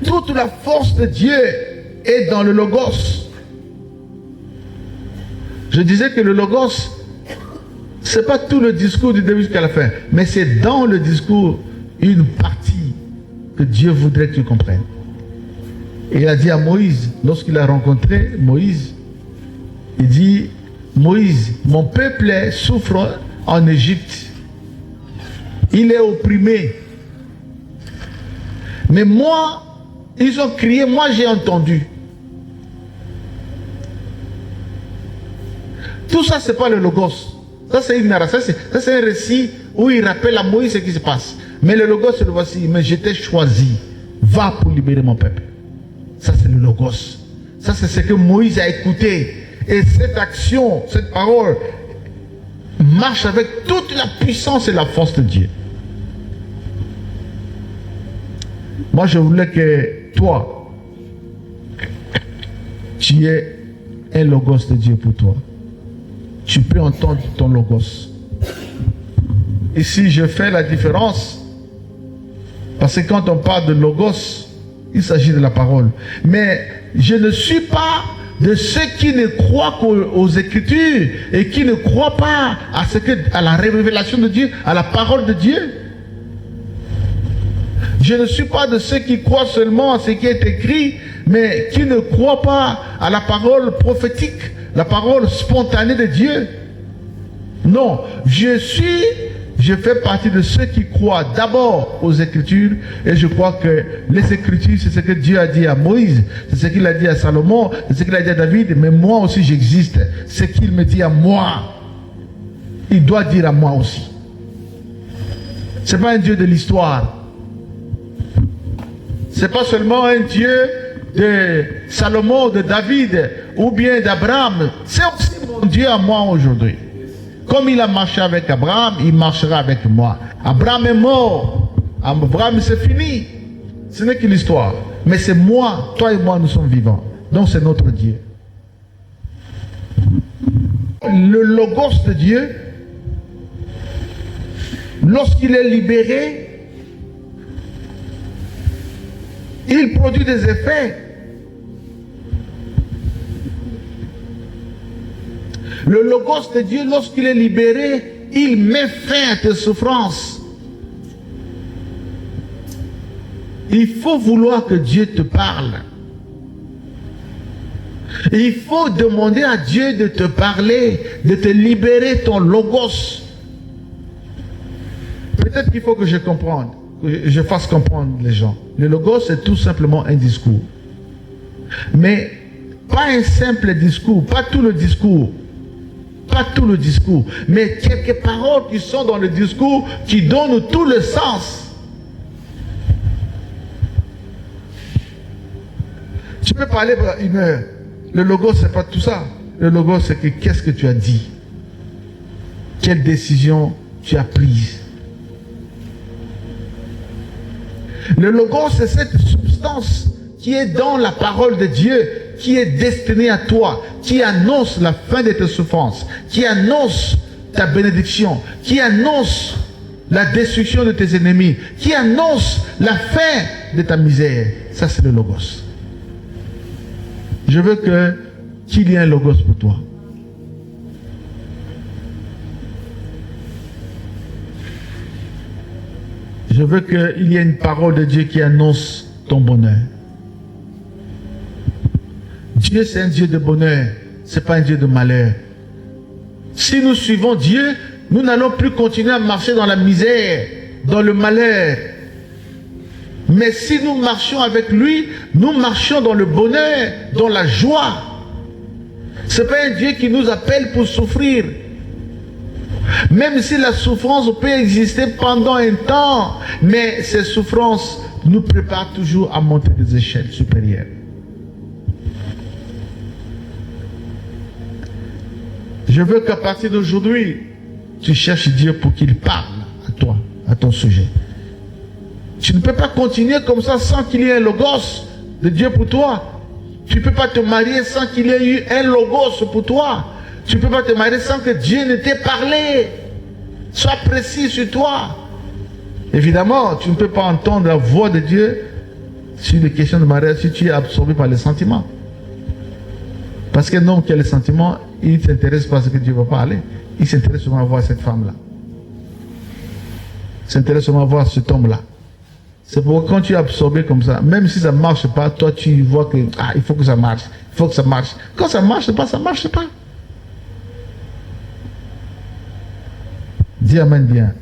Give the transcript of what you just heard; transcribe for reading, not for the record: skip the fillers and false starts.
Toute la force de Dieu est dans le Logos. Je disais que le Logos, ce n'est pas tout le discours du début jusqu'à la fin, mais c'est dans le discours une partie que Dieu voudrait que tu comprennes. Et il a dit à Moïse, lorsqu'il a rencontré Moïse, il dit, Moïse, mon peuple souffre en Égypte. Il est opprimé. Mais moi, ils ont crié, moi j'ai entendu. Tout ça, ce n'est pas le Logos. Ça, c'est une narration. Ça, c'est un récit où il rappelle à Moïse ce qui se passe. Mais le Logos, c'est le voici. Mais je t'ai choisi. Va pour libérer mon peuple. Ça, c'est le Logos. Ça, c'est ce que Moïse a écouté. Et cette action, cette parole, marche avec toute la puissance et la force de Dieu. Moi, je voulais que toi, tu aies un Logos de Dieu pour toi. Tu peux entendre ton Logos. Ici, je fais la différence. Parce que quand on parle de Logos, il s'agit de la parole. Mais je ne suis pas de ceux qui ne croient qu'aux Écritures et qui ne croient pas à la révélation de Dieu, à la parole de Dieu. Je ne suis pas de ceux qui croient seulement à ce qui est écrit, mais qui ne croient pas à la parole prophétique, la parole spontanée de Dieu. Non, je fais partie de ceux qui croient d'abord aux Écritures, et je crois que les Écritures, c'est ce que Dieu a dit à Moïse, c'est ce qu'il a dit à Salomon, c'est ce qu'il a dit à David, mais moi aussi j'existe. Ce qu'il me dit à moi, il doit dire à moi aussi. Ce n'est pas un Dieu de l'histoire. Ce n'est pas seulement un Dieu de Salomon, de David, ou bien d'Abraham. C'est aussi mon Dieu à moi aujourd'hui. Comme il a marché avec Abraham, il marchera avec moi. Abraham est mort. Abraham, c'est fini. Ce n'est que l'histoire. Mais c'est moi, toi et moi, nous sommes vivants. Donc c'est notre Dieu. Le Logos de Dieu, lorsqu'il est libéré, il produit des effets. Le Logos de Dieu, lorsqu'il est libéré, il met fin à tes souffrances. Il faut vouloir que Dieu te parle. Il faut demander à Dieu de te parler, de te libérer ton Logos. Peut-être qu'il faut que je comprenne, que je fasse comprendre les gens. Le Logos, c'est tout simplement un discours. Mais pas un simple discours, pas tout le discours. Pas tout le discours, mais quelques paroles qui sont dans le discours qui donnent tout le sens. Tu peux parler pendant une heure. Le Logos, c'est pas tout ça. Le Logos, c'est que qu'est-ce que tu as dit? Quelle décision tu as prise? Le Logos, c'est cette substance qui est dans la parole de Dieu, qui est destinée à toi, qui annonce la fin de tes souffrances, qui annonce ta bénédiction, qui annonce la destruction de tes ennemis, qui annonce la fin de ta misère. Ça, c'est le Logos. Je veux qu'il y ait un Logos pour toi. Je veux qu'il y ait une parole de Dieu qui annonce ton bonheur. Dieu, c'est un Dieu de bonheur, ce n'est pas un Dieu de malheur. Si nous suivons Dieu, nous n'allons plus continuer à marcher dans la misère, dans le malheur. Mais si nous marchons avec lui, nous marchons dans le bonheur, dans la joie. Ce n'est pas un Dieu qui nous appelle pour souffrir. Même si la souffrance peut exister pendant un temps, mais ces souffrances nous préparent toujours à monter des échelles supérieures. Je veux qu'à partir d'aujourd'hui, tu cherches Dieu pour qu'il parle à toi, à ton sujet. Tu ne peux pas continuer comme ça sans qu'il y ait un Logos de Dieu pour toi. Tu ne peux pas te marier sans qu'il y ait eu un Logos pour toi. Tu ne peux pas te marier sans que Dieu ne t'ait parlé. Sois précis sur toi. Évidemment, tu ne peux pas entendre la voix de Dieu sur les questions de mariage si tu es absorbé par les sentiments. Parce qu'un homme qui a les sentiments, il ne s'intéresse pas à ce que Dieu va parler. Il s'intéresse seulement à voir cette femme-là. Il s'intéresse seulement à voir cet homme-là. C'est pourquoi quand tu es absorbé comme ça, même si ça ne marche pas, toi tu vois que il faut que ça marche. Il faut que ça marche. Quand ça ne marche pas, ça ne marche pas. Dis amen bien.